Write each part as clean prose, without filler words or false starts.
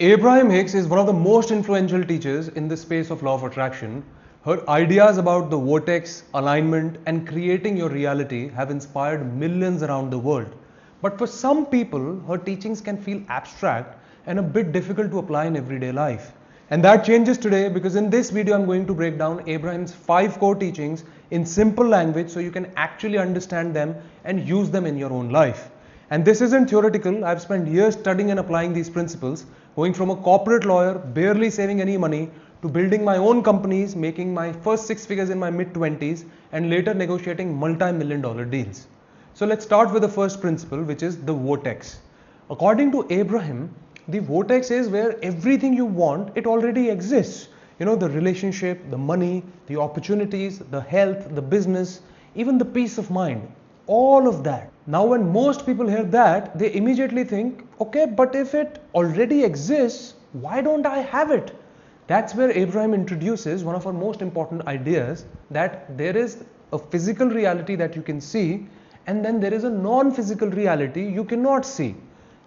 Abraham Hicks is one of the most influential teachers in the space of law of attraction. Her ideas about the vortex, alignment, and creating your reality have inspired millions around the world. But for some people, her teachings can feel abstract and a bit difficult to apply in everyday life. And that changes today because in this video, I'm going to break down Abraham's 5 core teachings in simple language so you can actually understand them and use them in your own life. And this isn't theoretical. I've spent years studying and applying these principles, going from a corporate lawyer, barely saving any money, to building my own companies, making my first 6 figures in my mid-20s, and later negotiating multi-million-dollar deals. So let's start with the first principle, which is the vortex. According to Abraham, the vortex is where everything you want, it already exists. You know, the relationship, the money, the opportunities, the health, the business, even the peace of mind. All of that. Now when most people hear that, they immediately think, okay, but if it already exists, why don't I have it? That's where Abraham introduces one of our most important ideas, that there is a physical reality that you can see, and then there is a non-physical reality you cannot see.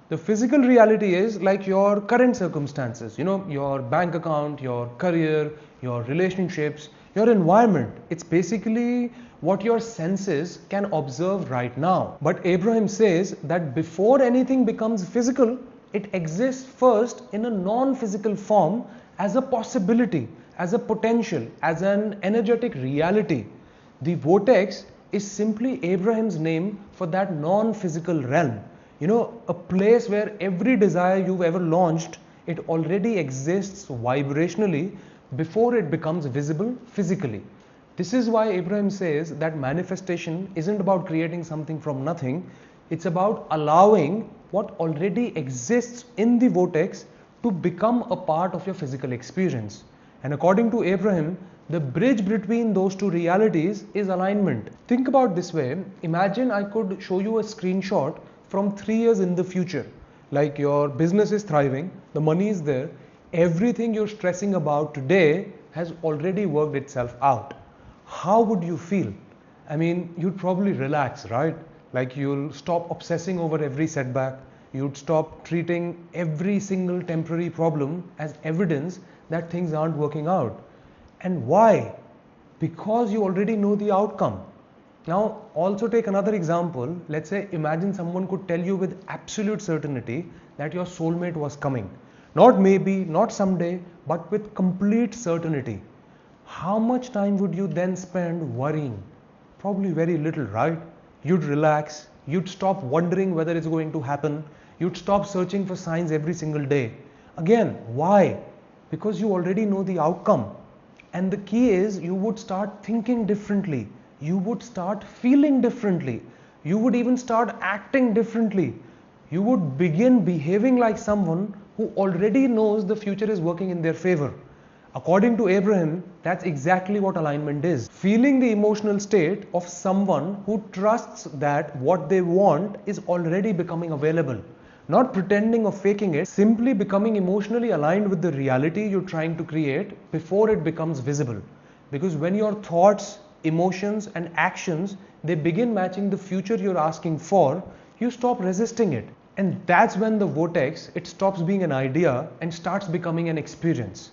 The physical reality is like your current circumstances, you know, your bank account, your career, your relationships, your environment. It's basically what your senses can observe right now. But Abraham says that before anything becomes physical, it exists first in a non-physical form as a possibility, as a potential, as an energetic reality. The vortex is simply Abraham's name for that non-physical realm. You know, a place where every desire you've ever launched, it already exists vibrationally before it becomes visible physically. This is why Abraham says that manifestation isn't about creating something from nothing. It's about allowing what already exists in the vortex to become a part of your physical experience. And according to Abraham, the bridge between those two realities is alignment. Think about this way. Imagine I could show you a screenshot from 3 years in the future. Like your business is thriving, the money is there, everything you're stressing about today has already worked itself out. How would you feel? I mean, you'd probably relax, right? Like you'll stop obsessing over every setback. You'd stop treating every single temporary problem as evidence that things aren't working out. And why? Because you already know the outcome. Now, also take another example. Let's say, imagine someone could tell you with absolute certainty that your soulmate was coming. Not maybe, not someday, but with complete certainty. How much time would you then spend worrying? Probably very little, right? You'd relax. You'd stop wondering whether it's going to happen. You'd stop searching for signs every single day. Again, why? Because you already know the outcome. And the key is you would start thinking differently. You would start feeling differently. You would even start acting differently. You would begin behaving like someone who already knows the future is working in their favor. According to Abraham, that's exactly what alignment is. Feeling the emotional state of someone who trusts that what they want is already becoming available. Not pretending or faking it, simply becoming emotionally aligned with the reality you're trying to create before it becomes visible. Because when your thoughts, emotions and actions, they begin matching the future you're asking for, you stop resisting it. And that's when the vortex, it stops being an idea and starts becoming an experience.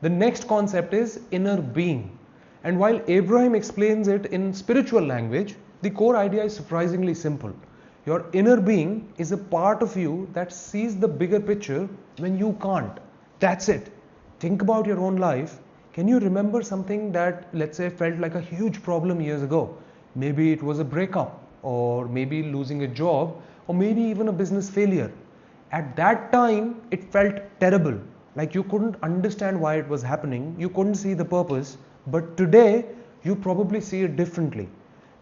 The next concept is inner being. And while Abraham explains it in spiritual language, the core idea is surprisingly simple. Your inner being is a part of you that sees the bigger picture when you can't. That's it. Think about your own life. Can you remember something that, let's say, felt like a huge problem years ago? Maybe it was a breakup, or maybe losing a job, or maybe even a business failure. At that time, it felt terrible. Like you couldn't understand why it was happening, you couldn't see the purpose, but today you probably see it differently.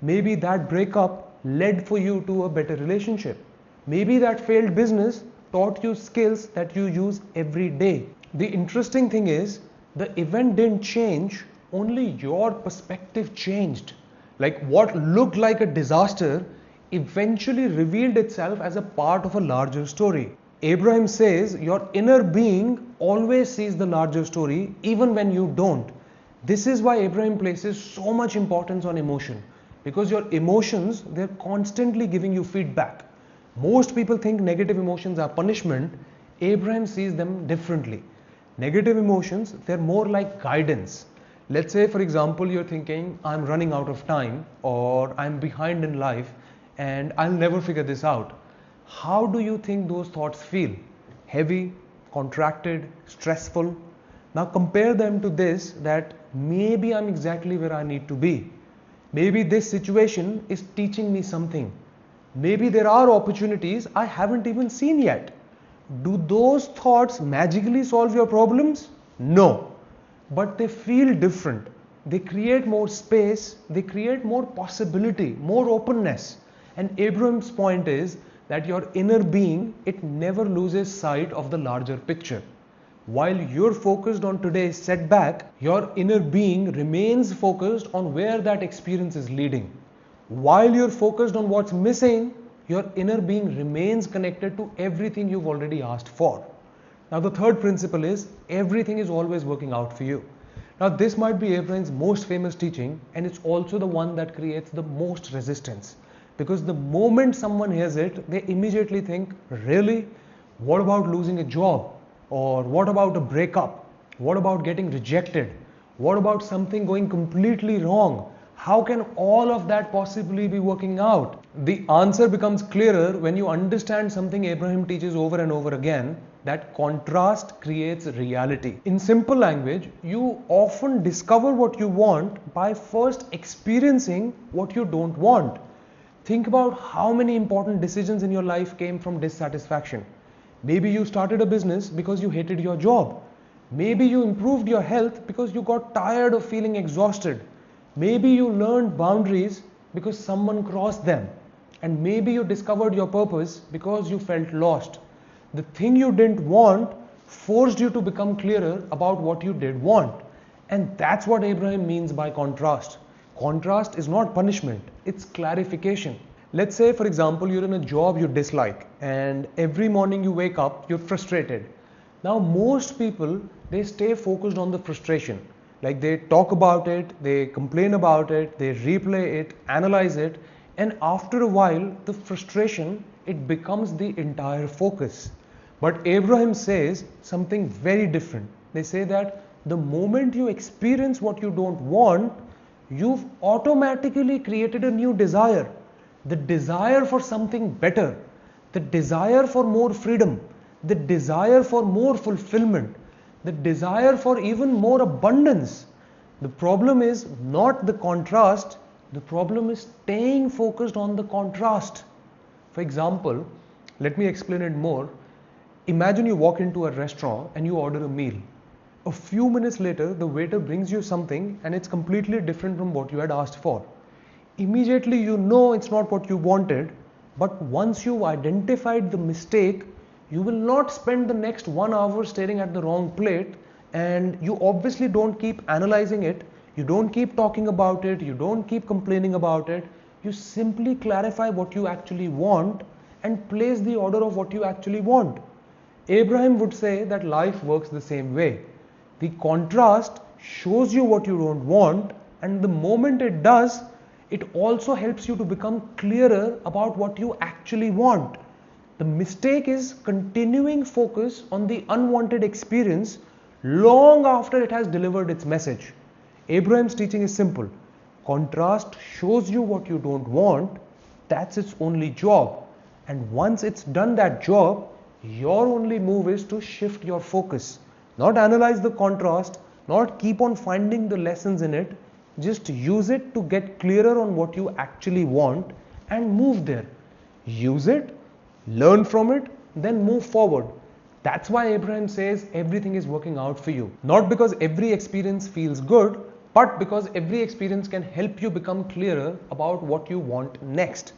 Maybe that breakup led for you to a better relationship. Maybe that failed business taught you skills that you use every day. The interesting thing is, the event didn't change, only your perspective changed. Like what looked like a disaster eventually revealed itself as a part of a larger story. Abraham says your inner being always sees the larger story even when you don't. This is why Abraham places so much importance on emotion, because your emotions, they're constantly giving you feedback. Most people think negative emotions are punishment. Abraham sees them differently. Negative emotions, they're more like guidance. Let's say, for example, you're thinking, I'm running out of time, or I'm behind in life and I'll never figure this out. How do you think those thoughts feel? Heavy, contracted, stressful? Now compare them to this, that maybe I'm exactly where I need to be. Maybe this situation is teaching me something. Maybe there are opportunities I haven't even seen yet. Do those thoughts magically solve your problems? No. But they feel different. They create more space, they create more possibility, more openness. And Abraham's point is that your inner being, it never loses sight of the larger picture. While you're focused on today's setback, your inner being remains focused on where that experience is leading. While you're focused on what's missing, your inner being remains connected to everything you've already asked for. Now the third principle is everything is always working out for you. Now this might be Abraham's most famous teaching, and it's also the one that creates the most resistance. Because the moment someone hears it, they immediately think, really? What about losing a job? Or what about a breakup? What about getting rejected? What about something going completely wrong? How can all of that possibly be working out? The answer becomes clearer when you understand something Abraham teaches over and over again, that contrast creates reality. In simple language, you often discover what you want by first experiencing what you don't want. Think about how many important decisions in your life came from dissatisfaction. Maybe you started a business because you hated your job. Maybe you improved your health because you got tired of feeling exhausted. Maybe you learned boundaries because someone crossed them. And maybe you discovered your purpose because you felt lost. The thing you didn't want forced you to become clearer about what you did want. And that's what Abraham means by contrast. Contrast is not punishment, it's clarification. Let's say, for example, you're in a job you dislike, and every morning you wake up, you're frustrated. Now, most people, they stay focused on the frustration. Like they talk about it, they complain about it, they replay it, analyze it, and after a while, the frustration, it becomes the entire focus. But Abraham says something very different. They say that the moment you experience what you don't want, you've automatically created a new desire. The desire for something better, the desire for more freedom, the desire for more fulfillment, the desire for even more abundance. The problem is not the contrast, the problem is staying focused on the contrast. For example, let me explain it more. Imagine you walk into a restaurant and you order a meal. A few minutes later, the waiter brings you something and it's completely different from what you had asked for. Immediately you know it's not what you wanted, but once you've identified the mistake, you will not spend the next 1 hour staring at the wrong plate, and you obviously don't keep analyzing it, you don't keep talking about it, you don't keep complaining about it, you simply clarify what you actually want and place the order of what you actually want. Abraham would say that life works the same way. The contrast shows you what you don't want, and the moment it does, it also helps you to become clearer about what you actually want. The mistake is continuing focus on the unwanted experience long after it has delivered its message. Abraham's teaching is simple. Contrast shows you what you don't want. That's its only job. And once it's done that job, your only move is to shift your focus. Not analyze the contrast, not keep on finding the lessons in it. Just use it to get clearer on what you actually want and move there. Use it, learn from it, then move forward. That's why Abraham says everything is working out for you. Not because every experience feels good, but because every experience can help you become clearer about what you want next.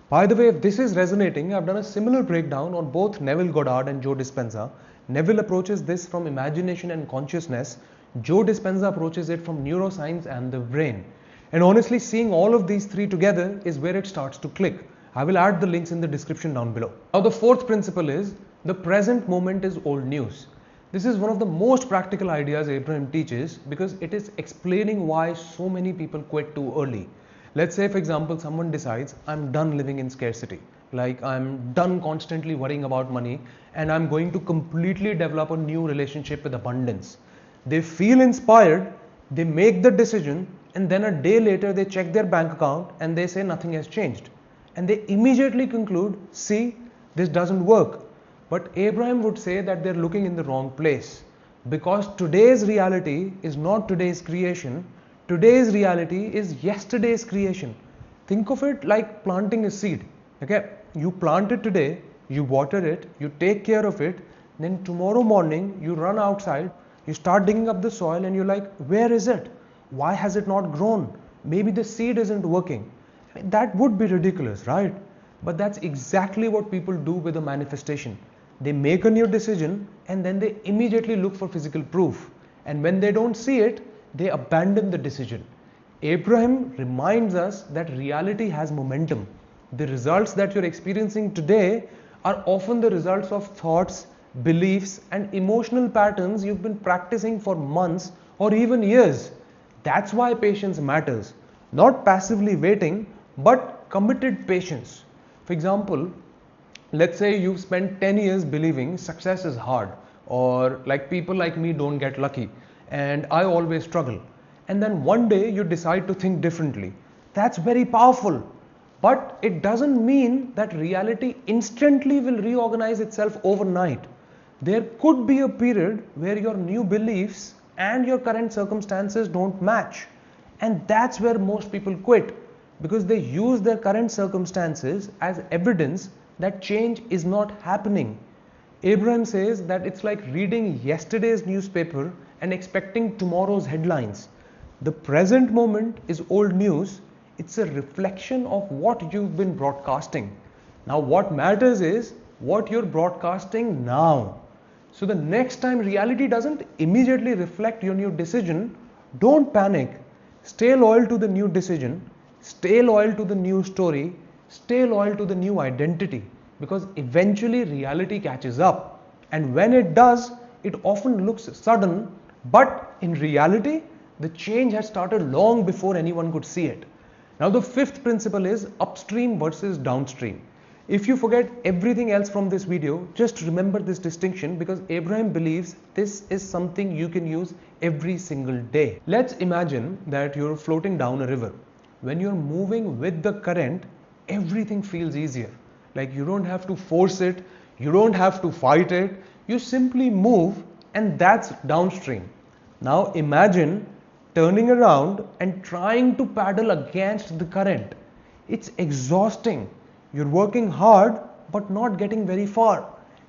By the way, if this is resonating, I've done a similar breakdown on both Neville Goddard and Joe Dispenza. Neville approaches this from imagination and consciousness. Joe Dispenza approaches it from neuroscience and the brain. And honestly, seeing all of these three together is where it starts to click. I will add the links in the description down below. Now, the fourth principle is the present moment is old news. This is one of the most practical ideas Abraham teaches because it is explaining why so many people quit too early. Let's say, for example, someone decides, I'm done living in scarcity. Like I'm done constantly worrying about money and I'm going to completely develop a new relationship with abundance. They feel inspired, they make the decision, and then a day later they check their bank account and they say nothing has changed. And they immediately conclude, see, this doesn't work. But Abraham would say that they're looking in the wrong place, because today's reality is not today's creation. Today's reality is yesterday's creation. Think of it like planting a seed. Okay, you plant it today, you water it, you take care of it, then tomorrow morning you run outside, you start digging up the soil and you're like, where is it? Why has it not grown? Maybe the seed isn't working. That would be ridiculous, right? But that's exactly what people do with a manifestation. They make a new decision and then they immediately look for physical proof. And when they don't see it, they abandon the decision. Abraham reminds us that reality has momentum. The results that you're experiencing today are often the results of thoughts, beliefs, and emotional patterns you've been practicing for months or even years. That's why patience matters. Not passively waiting, but committed patience. For example, let's say you've spent 10 years believing success is hard, or like people like me don't get lucky, and I always struggle. And then one day you decide to think differently. That's very powerful. But it doesn't mean that reality instantly will reorganize itself overnight. There could be a period where your new beliefs and your current circumstances don't match. And that's where most people quit, because they use their current circumstances as evidence that change is not happening. Abraham says that it's like reading yesterday's newspaper and expecting tomorrow's headlines. The present moment is old news. It's a reflection of what you've been broadcasting. Now what matters is what you're broadcasting now. So the next time reality doesn't immediately reflect your new decision, don't panic. Stay loyal to the new decision, stay loyal to the new story, stay loyal to the new identity, because eventually reality catches up. And when it does, it often looks sudden, but in reality, the change has started long before anyone could see it. Now the fifth principle is upstream versus downstream. If you forget everything else from this video, just remember this distinction, because Abraham believes this is something you can use every single day. Let's imagine that you're floating down a river. When you're moving with the current, everything feels easier. Like you don't have to force it, you don't have to fight it, you simply move, and that's downstream. Now imagine turning around and trying to paddle against the current. It's exhausting. You're working hard but not getting very far.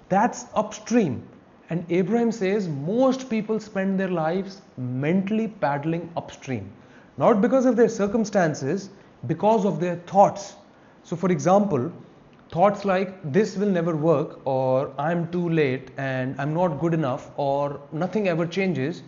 That's upstream. And Abraham says most people spend their lives mentally paddling upstream. Not because of their circumstances, because of their thoughts. So for example, thoughts like this will never work, or I'm too late and I'm not good enough, or nothing ever changes,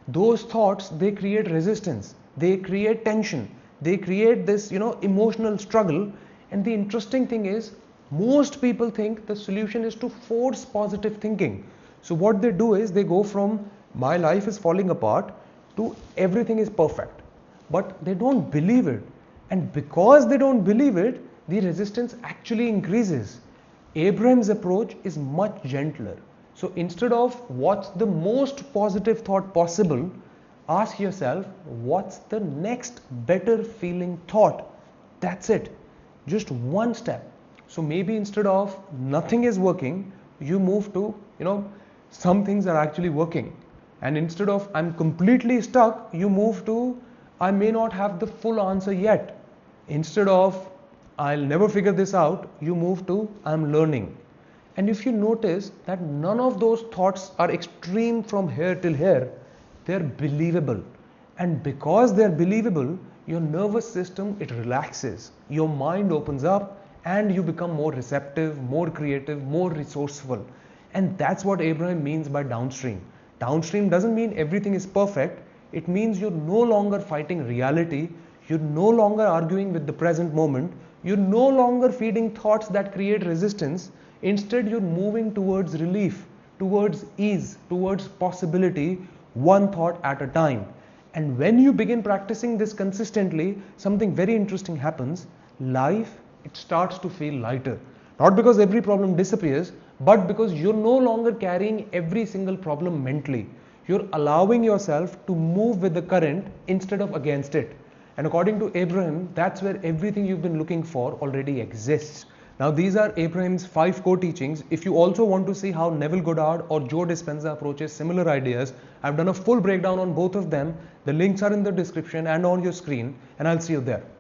those thoughts, they create resistance, they create tension, they create this emotional struggle. And the interesting thing is, most people think the solution is to force positive thinking. So what they do is they go from my life is falling apart to everything is perfect, but they don't believe it. And because they don't believe it, the resistance actually increases. Abraham's approach is much gentler. So instead of what's the most positive thought possible, ask yourself, what's the next better feeling thought? That's it. Just one step. So maybe instead of nothing is working, you move to, some things are actually working. And instead of I'm completely stuck, you move to I may not have the full answer yet. Instead of I'll never figure this out, you move to I'm learning. And if you notice that none of those thoughts are extreme from here till here, they're believable. And because they're believable, your nervous system, it relaxes. Your mind opens up and you become more receptive, more creative, more resourceful. And that's what Abraham means by downstream. Downstream doesn't mean everything is perfect. It means you're no longer fighting reality. You're no longer arguing with the present moment. You're no longer feeding thoughts that create resistance. Instead, you're moving towards relief, towards ease, towards possibility, one thought at a time. And when you begin practicing this consistently, something very interesting happens. Life, it starts to feel lighter. Not because every problem disappears, but because you're no longer carrying every single problem mentally. You're allowing yourself to move with the current instead of against it. And according to Abraham, that's where everything you've been looking for already exists. Now, these are Abraham's 5 core teachings. If you also want to see how Neville Goddard or Joe Dispenza approaches similar ideas, I've done a full breakdown on both of them. The links are in the description and on your screen, and I'll see you there.